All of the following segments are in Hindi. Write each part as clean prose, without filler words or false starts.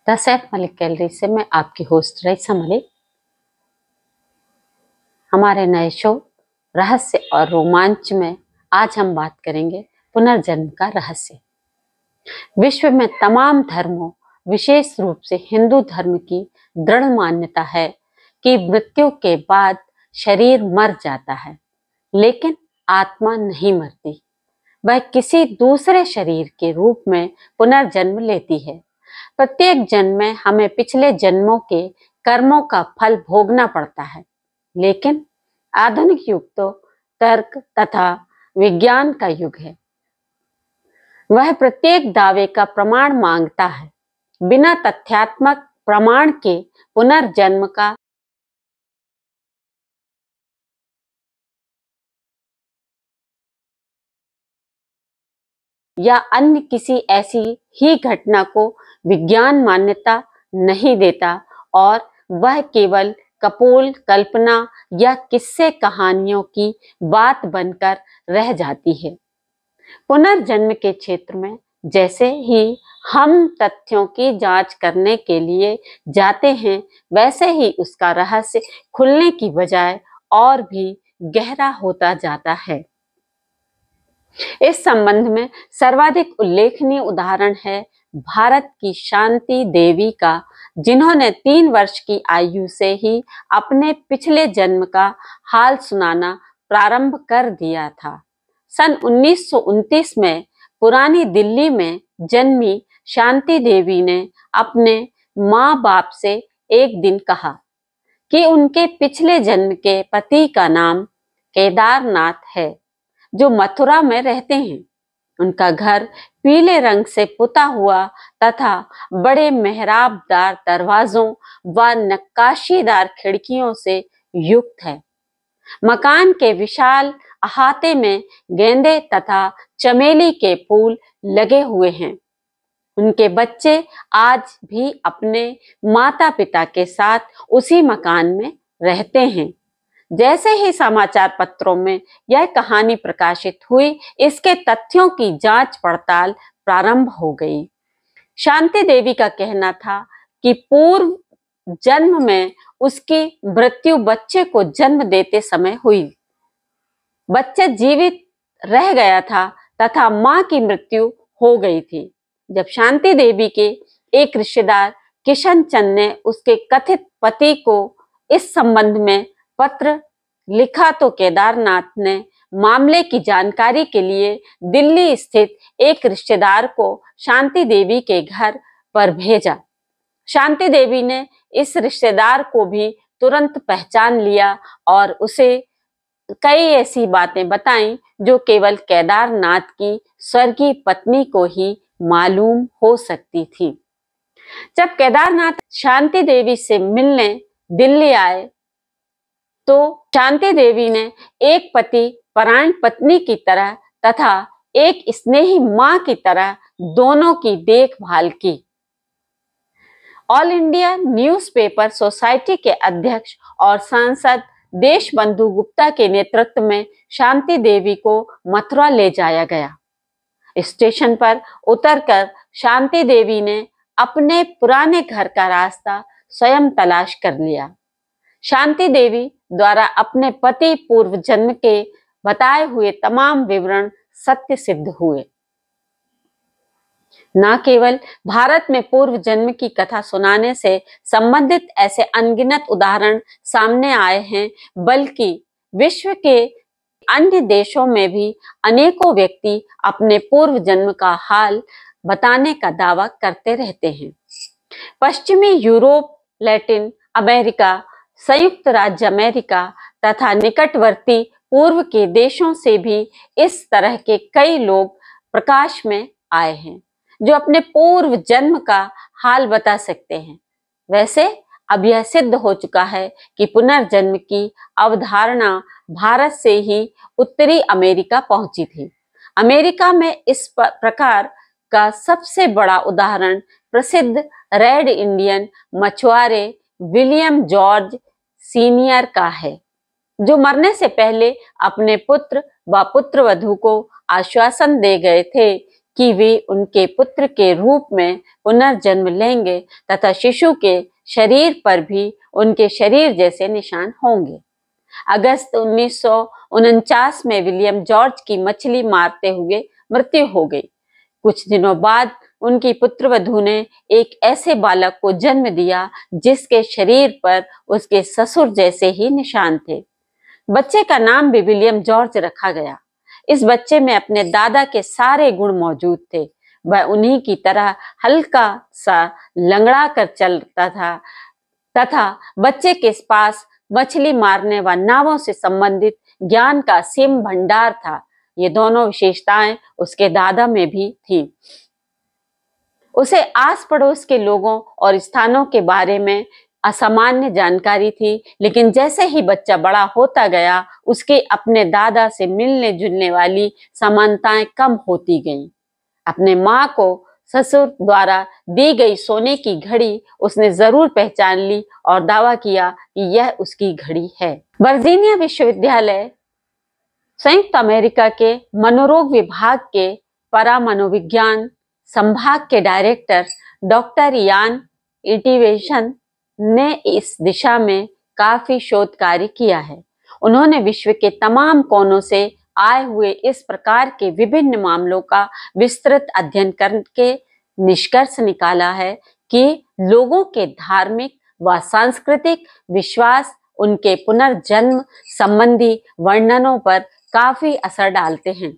द सैफ मलिक गैलरी से मैं आपकी होस्ट रईसा मलिक। हमारे नए शो रहस्य और रोमांच में आज हम बात करेंगे पुनर्जन्म का रहस्य। विश्व में तमाम धर्मों, विशेष रूप से हिंदू धर्म की दृढ़ मान्यता है कि मृत्यु के बाद शरीर मर जाता है, लेकिन आत्मा नहीं मरती। वह किसी दूसरे शरीर के रूप में पुनर्जन्म लेती है। प्रत्येक जन्म में हमें पिछले जन्मों के कर्मों का फल भोगना पड़ता है, लेकिन आधुनिक युग तो तर्क तथा विज्ञान का युग है। वह प्रत्येक दावे का प्रमाण मांगता है। बिना तथ्यात्मक प्रमाण के पुनर्जन्म का या अन्य किसी ऐसी ही घटना को विज्ञान मान्यता नहीं देता और वह केवल कपोल कल्पना या किस्से कहानियों की बात बनकर रह जाती है। पुनर्जन्म के क्षेत्र में जैसे ही हम तथ्यों की जांच करने के लिए जाते हैं, वैसे ही उसका रहस्य खुलने की बजाय और भी गहरा होता जाता है। इस संबंध में सर्वाधिक उल्लेखनीय उदाहरण है भारत की शांति देवी का, जिन्होंने 3 वर्ष की आयु से ही अपने पिछले जन्म का हाल सुनाना प्रारंभ कर दिया था। सन 1929 में पुरानी दिल्ली में जन्मी शांति देवी ने अपने माँ बाप से एक दिन कहा कि उनके पिछले जन्म के पति का नाम केदारनाथ है, जो मथुरा में रहते हैं। उनका घर पीले रंग से पुता हुआ तथा बड़े मेहराबदार दरवाजों व नक्काशीदार खिड़कियों से युक्त है। मकान के विशाल अहाते में गेंदे तथा चमेली के फूल लगे हुए हैं। उनके बच्चे आज भी अपने माता पिता के साथ उसी मकान में रहते हैं। जैसे ही समाचार पत्रों में यह कहानी प्रकाशित हुई, इसके तथ्यों की जांच पड़ताल प्रारंभ हो गई। शांति देवी का कहना था कि पूर्व जन्म में उसकी मृत्यु बच्चे को जन्म देते समय हुई। बच्चा जीवित रह गया था तथा मां की मृत्यु हो गई थी। जब शांति देवी के एक रिश्तेदार किशन चंद ने उसके कथित पति को इस संबंध में पत्र लिखा, तो केदारनाथ ने मामले की जानकारी के लिए दिल्ली स्थित एक रिश्तेदार को शांति देवी के घर पर भेजा। शांति देवी ने इस रिश्तेदार को भी तुरंत पहचान लिया और उसे कई ऐसी बातें बताईं जो केवल केदारनाथ की स्वर्गीय पत्नी को ही मालूम हो सकती थी। जब केदारनाथ शांति देवी से मिलने दिल्ली आए, तो शांति देवी ने एक पति परायण पत्नी की तरह तथा एक स्नेही मां की तरह दोनों की देखभाल की। ऑल इंडिया न्यूज़पेपर सोसाइटी के अध्यक्ष और सांसद देशबंधु गुप्ता के नेतृत्व में शांति देवी को मथुरा ले जाया गया। स्टेशन पर उतरकर शांति देवी ने अपने पुराने घर का रास्ता स्वयं तलाश कर लिया। शांति देवी द्वारा अपने पति पूर्व जन्म के बताए हुए तमाम विवरण सत्य सिद्ध हुए। न केवल भारत में पूर्व जन्म की कथा सुनाने से संबंधित ऐसे अनगिनत उदाहरण सामने आए हैं, बल्कि विश्व के अन्य देशों में भी अनेकों व्यक्ति अपने पूर्व जन्म का हाल बताने का दावा करते रहते हैं। पश्चिमी यूरोप, लैटिन अमेरिका, संयुक्त राज्य अमेरिका तथा निकटवर्ती पूर्व के देशों से भी इस तरह के कई लोग प्रकाश में आए हैं, जो अपने पूर्व जन्म का हाल बता सकते हैं। वैसे अब यह सिद्ध हो चुका है कि पुनर्जन्म की अवधारणा भारत से ही उत्तरी अमेरिका पहुंची थी। अमेरिका में इस प्रकार का सबसे बड़ा उदाहरण प्रसिद्ध रेड इंडियन मछुआरे विलियम जॉर्ज सीनियर का है, जो मरने से पहले अपने पुत्र व पुत्रवधू को आश्वासन दे गए थे कि वे उनके पुत्र के रूप में पुनर्जन्म लेंगे तथा शिशु के शरीर पर भी उनके शरीर जैसे निशान होंगे। अगस्त 1949 में विलियम जॉर्ज की मछली मारते हुए मृत्यु हो गई। कुछ दिनों बाद उनकी पुत्रवधू ने एक ऐसे बालक को जन्म दिया जिसके शरीर पर उसके ससुर जैसे ही निशान थे। बच्चे का नाम भी विलियम जॉर्ज रखा गया। इस बच्चे में अपने दादा के सारे गुण मौजूद थे। वह उन्हीं की तरह हल्का सा लंगड़ा कर चलता था तथा बच्चे के पास मछली मारने व नावों से संबंधित ज्ञान का असीम भंडार था। ये दोनों विशेषताएं उसके दादा में भी थी। उसे आस पड़ोस के लोगों और स्थानों के बारे में असामान्य जानकारी थी, लेकिन जैसे ही बच्चा बड़ा होता गया उसके अपने दादा से मिलने जुलने वाली समानताएं कम होती गईं। अपने माँ को ससुर द्वारा दी गई सोने की घड़ी उसने जरूर पहचान ली और दावा किया कि यह उसकी घड़ी है। वर्जीनिया विश्वविद्यालय संयुक्त अमेरिका के मनोरोग विभाग के परामनोविज्ञान संभाग के डायरेक्टर डॉक्टर यान इटिवेशन ने इस दिशा में काफी शोध कार्य किया है। उन्होंने विश्व के तमाम कोनों से आए हुए इस प्रकार के विभिन्न मामलों का विस्तृत अध्ययन करके निष्कर्ष निकाला है कि लोगों के धार्मिक व सांस्कृतिक विश्वास उनके पुनर्जन्म संबंधी वर्णनों पर काफी असर डालते हैं।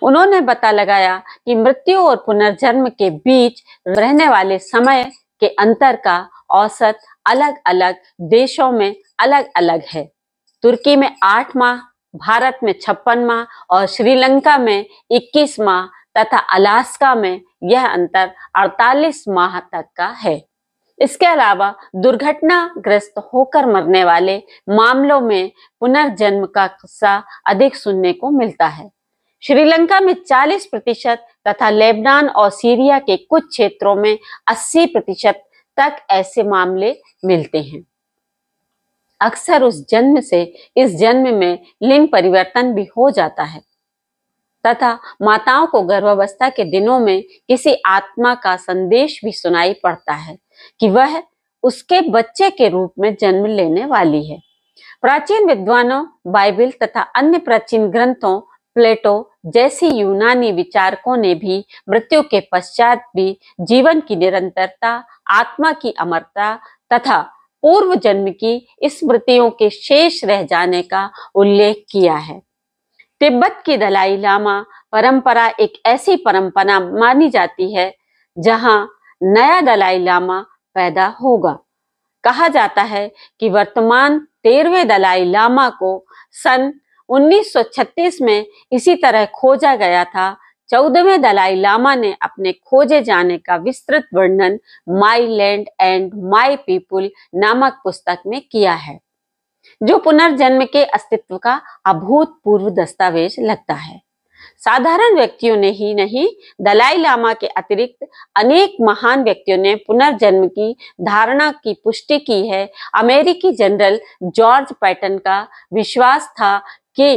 उन्होंने पता लगाया कि मृत्यु और पुनर्जन्म के बीच रहने वाले समय के अंतर का औसत अलग अलग देशों में अलग अलग है। तुर्की में 8 माह, भारत में 56 माह और श्रीलंका में 21 माह तथा अलास्का में यह अंतर 48 माह तक का है। इसके अलावा दुर्घटनाग्रस्त होकर मरने वाले मामलों में पुनर्जन्म का किस्सा अधिक सुनने को मिलता है। श्रीलंका में 40% तथा लेबनान और सीरिया के कुछ क्षेत्रों में 80% तक ऐसे मामले मिलते हैं। अक्सर उस जन्म से इस जन्म में लिंग परिवर्तन भी हो जाता है तथा माताओं को गर्भावस्था के दिनों में किसी आत्मा का संदेश भी सुनाई पड़ता है कि वह उसके बच्चे के रूप में जन्म लेने वाली है। प्राचीन विद्वानों, बाइबल तथा अन्य प्राचीन ग्रंथों, प्लेटो जैसी यूनानी विचारकों ने भी मृत्यु के पश्चात भी जीवन की निरंतरता, आत्मा की अमरता तथा पूर्व जन्म की स्मृतियों के शेष रह जाने का उल्लेख किया है। तिब्बत की दलाई लामा परंपरा एक ऐसी परंपरा मानी जाती है जहां नया दलाई लामा पैदा होगा। कहा जाता है कि वर्तमान 13वें दलाई लामा को सन 1936 में इसी तरह खोजा गया था। 14वें दलाई लामा ने अपने खोजे जाने का विस्तृत वर्णन माई लैंड एंड माई पीपुल नामक पुस्तक में किया है, जो पुनर्जन्म के अस्तित्व का अभूतपूर्व दस्तावेज लगता है। साधारण व्यक्तियों ने ही नहीं, दलाई लामा के अतिरिक्त अनेक महान व्यक्तियों ने पुनर्जन्म की धारणा की पुष्टि की है। अमेरिकी जनरल जॉर्ज पैटन का विश्वास था कि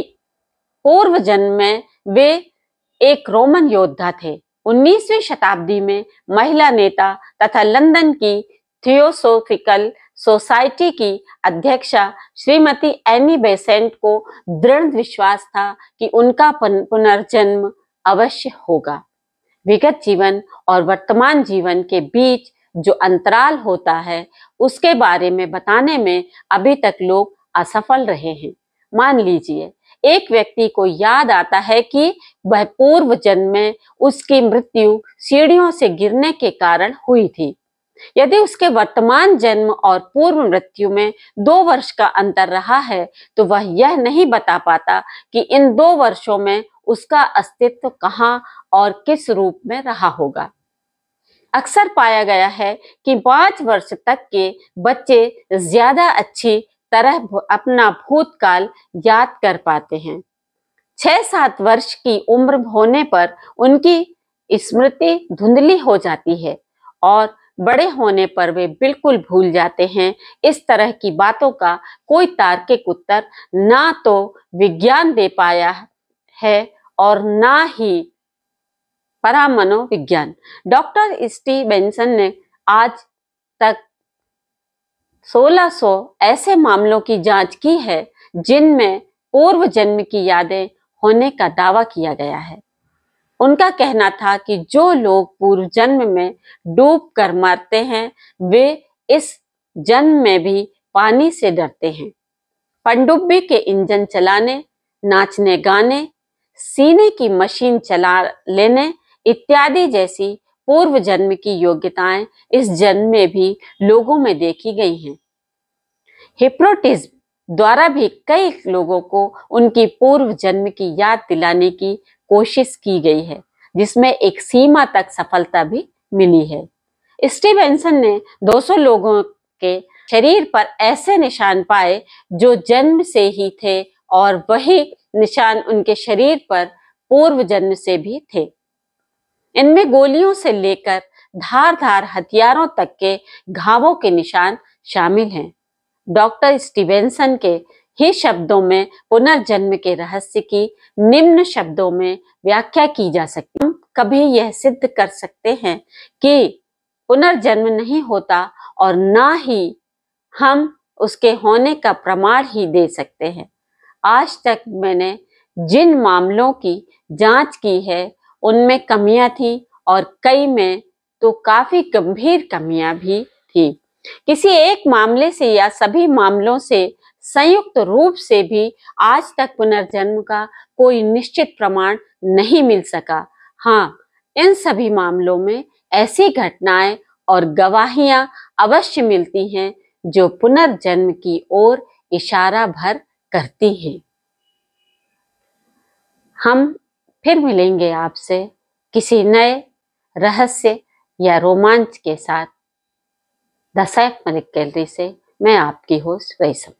पूर्व जन्म में वे एक रोमन योद्धा थे। 19वीं शताब्दी में महिला नेता तथा लंदन की थियोसोफिकल सोसाइटी की अध्यक्षा श्रीमती एनी बेसेंट को दृढ़ विश्वास था कि उनका पुनर्जन्म अवश्य होगा। विगत जीवन और वर्तमान जीवन के बीच जो अंतराल होता है उसके बारे में बताने में अभी तक लोग असफल रहे हैं। मान लीजिए एक व्यक्ति को याद आता है कि वह पूर्व जन्म में उसकी मृत्यु सीढ़ियों से गिरने के कारण हुई थी। यदि उसके वर्तमान जन्म और पूर्व मृत्यु में 2 वर्ष का अंतर रहा है तो वह यह नहीं बता पाता कि इन 2 वर्षों में उसका अस्तित्व कहाँ और किस रूप में रहा होगा। अक्सर पाया गया है कि 5 वर्ष तक के बच्चे ज्यादा अच्छी तरह अपना भूतकाल याद कर पाते हैं। 6-7 वर्ष की उम्र होने पर उनकी स्मृति धुंधली हो जाती है और बड़े होने पर वे बिल्कुल भूल जाते हैं। इस तरह की बातों का कोई तार्किक उत्तर ना तो विज्ञान दे पाया है और ना ही परामनोविज्ञान। डॉक्टर स्टीवेंसन ने आज तक 1600 ऐसे मामलों की जांच की है जिनमें पूर्व जन्म की यादें होने का दावा किया गया है। उनका कहना था कि जो लोग पूर्व जन्म में डूब कर मरते हैं वे इस जन्म में भी पानी से डरते हैं। पनडुब्बी के इंजन चलाने, नाचने गाने, सीने की मशीन चला लेने इत्यादि जैसी पूर्व जन्म की योग्यताएं इस जन्म में भी लोगों में देखी गई हैं। हिप्नोटिज्म द्वारा भी कई लोगों को उनकी पूर्व जन्म की याद दिलाने की कोशिश की गई है, जिसमें एक सीमा तक सफलता भी मिली है। स्टीवेंसन ने 200 लोगों के शरीर पर ऐसे निशान पाए जो जन्म से ही थे और वही निशान उनके शरीर पर पूर्व जन्म से भी थे। इनमें गोलियों से लेकर धारदार हथियारों तक के घावों के निशान शामिल हैं। डॉक्टर स्टीवेंसन के ही शब्दों में पुनर्जन्म के रहस्य की निम्न शब्दों में व्याख्या की जा सकती है। हम कभी यह सिद्ध कर सकते हैं कि पुनर्जन्म नहीं होता और ना ही हम उसके होने का प्रमाण ही दे सकते हैं। आज तक मैंने जिन मामलों की जांच की है उनमें कमियां थी और कई में तो काफी गंभीर कमियां भी थी। किसी एक मामले से या सभी मामलों से संयुक्त रूप से भी आज तक पुनर्जन्म का कोई निश्चित प्रमाण नहीं मिल सका। हाँ, इन सभी मामलों में ऐसी घटनाएं और गवाहियां अवश्य मिलती हैं जो पुनर्जन्म की ओर इशारा भर करती हैं। हम फिर मिलेंगे आपसे किसी नए रहस्य या रोमांच के साथ। द साइक गैलरी से मैं आपकी होस्ट रेशम।